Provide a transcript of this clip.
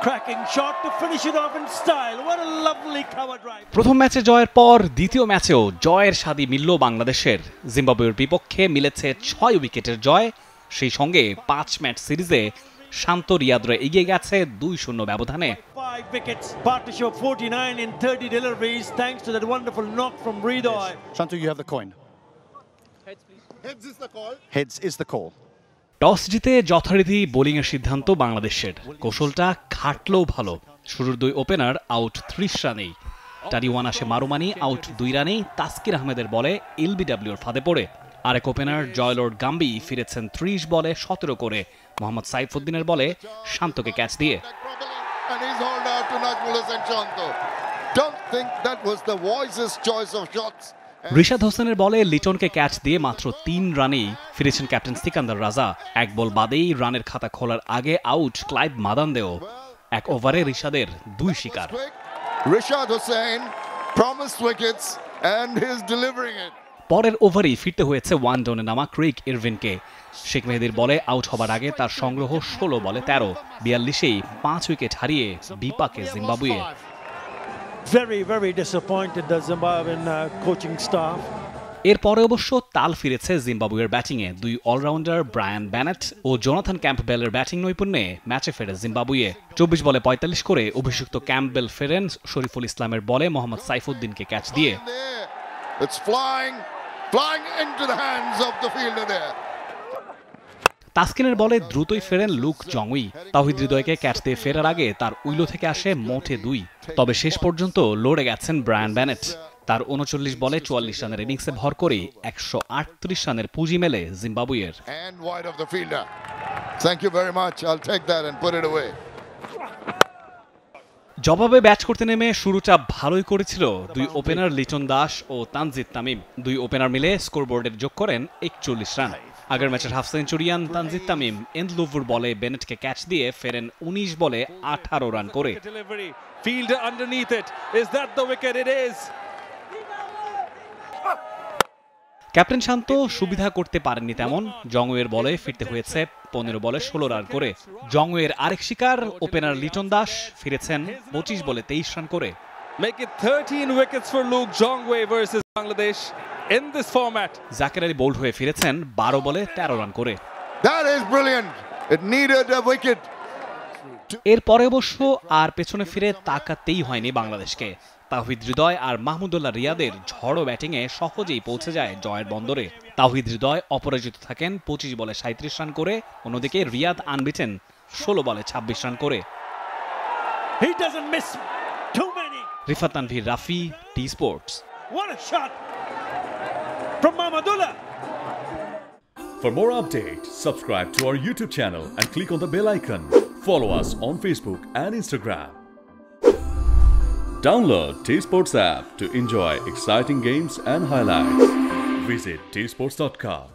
cracking shot to finish it off in style. What a lovely cover drive. প্রথম ম্যাচে জয়ের পর দ্বিতীয় ম্যাচেও জয়ের স্বাদই মিলল বাংলাদেশের। জিম্বাবুয়ের বিপক্ষে মিলেছে 6 উইকেটের জয়, সেই সঙ্গে 5 ম্যাচ সিরিজে শান্ত রিয়াদরা এগিয়ে গেছে 2-0 ব্যবধানে। 5 wickets, partnership of 49 in 30 deliveries thanks to that wonderful knock from Ridoy. Shantu, you have the coin. Heads, please. Heads is the call. Heads is the call. Toss জিতে যথারীতি বোলিংয়ের সিদ্ধান্ত বাংলাদেশের। কৌশলটা খাটলেও ভালো। শুরুর 2 ওপেনার আউট 30 রানেই। টারিওয়ান আসে মারুমানি আউট 2 রানেই তাসকির আহমেদের বলে এলবিডব্লিউর ফাঁদে পড়ে। আরেক ওপেনার জয়লর্ড গাম্বি ফিরেছেন 30 বলে 17 করে। মোহাম্মদ সাইফুদ্দিনের বলে শান্তকে ক্যাচ দিয়ে। রিশাদ হোসেনের বলে লিটনকে ক্যাচ দিয়ে মাত্র 3 রানেই ফিরেছেন ক্যাপ্টেন সিকান্দার রাজা। 1 বল বাদেই রানের খাতা খোলার আগে আউট ক্লাইভ মাদানদেও। 1 ওভারে রিশাদের 2 শিকার। Rishad Hossain promised wickets and he's delivering it. পরের ওভারেই ফিরতে হয়েছে 1 ডাউনে নামা ক্রেইগ ইরভিনকে। শেখ মেহেদীর বলে আউট হবার আগে তার সংগ্রহ 16 বলে 13। 42-এই 5 উইকেট হারিয়ে বিপাকে Zimbabwe. Very disappointed the Zimbabwean coaching staff. এরপরে অবশ্য তাল ফিরেছে জিম্বাবুয়ের ব্যাটিংয়ে। 2 অলরাউন্ডার ব্রায়ান ব্যানেট ও জোনাথন ক্যাম্পবেলের ব্যাটিং নৈপুণ্যে ম্যাচে ফেরে জিম্বাবুয়ে। 24 বলে 45 করে অভিষিক্ত ক্যাম্পবেল ফেরেন শরীফুল ইসলামের বলে মোহাম্মদ সাইফুদ্দিনকে ক্যাচ দিয়ে। Into the hands of the fielder there. তাসকিনের বলে দ্রুতই ফেরেন লুক জংউই। তাওহিদ হৃদয়কে ক্যাচ দিয়ে ফেরার আগে তার উইলো থেকে আসে মোটে 2। তবে শেষ পর্যন্ত লড়ে গেছেন ব্রায়ান ব্যানেট। তার 39 বলে 44 রানের ইনিংসে ভর করে 138 রানের পুঁজি মেলে জিম্বাবুয়ের। জবাবে ব্যাট করতে নেমে শুরুটা ভালোই করেছিল 2 ওপেনার লিটন দাস ও তানজিদ তামিম। 2 ওপেনার মিলে স্কোরবোর্ডের যোগ করেন 41 রান। আগের ম্যাচের হাফ সেঞ্চুরিয়ান তানজিদ তামিম এন্ডলুভুর বলে বেনেটকে ক্যাচ দিয়ে ফেরেন 19 বলে 18 রান করে। ক্যাপ্টেন শান্ত সুবিধা করতে পারেননি তেমন। জংওয়ের বলে ফিরতে হয়েছে 15 বলে 16 রান করে। জংওয়ের আরেক শিকার ওপেনার লিটন দাস ফিরেছেন 25 বলে 23 রান করে। Make it 13 wickets for Luke Jongwei versus Bangladesh in this format. Jaker Ali bowled হয়ে ফিরেছেন 12 বলে 13 রান করে। That is brilliant. It needed a wicket. এরপরে অবশ্য আর পেছনে ফিরে তাকাতেই হয়নি বাংলাদেশকে। তাওহিদ হৃদয় আর মাহমুদুল্লাহ রিয়াদের ঝড়ো ব্যাটিংয়ে সহজেই পৌঁছে যায় জয়ের বন্দরে। তাওহিদ হৃদয় অপরাজিত থাকেন 25 বলে 37 রান করে। অন্যদিকে রিয়াদ আনবিটেন 16 বলে 26 রান করে। Rifat Tanvir Rafi, T Sports. What a shot from Mahmudullah. For more updates, subscribe to our YouTube channel and click on the bell icon. Follow us on Facebook and Instagram. Download T-Sports app to enjoy exciting games and highlights. Visit tsports.com.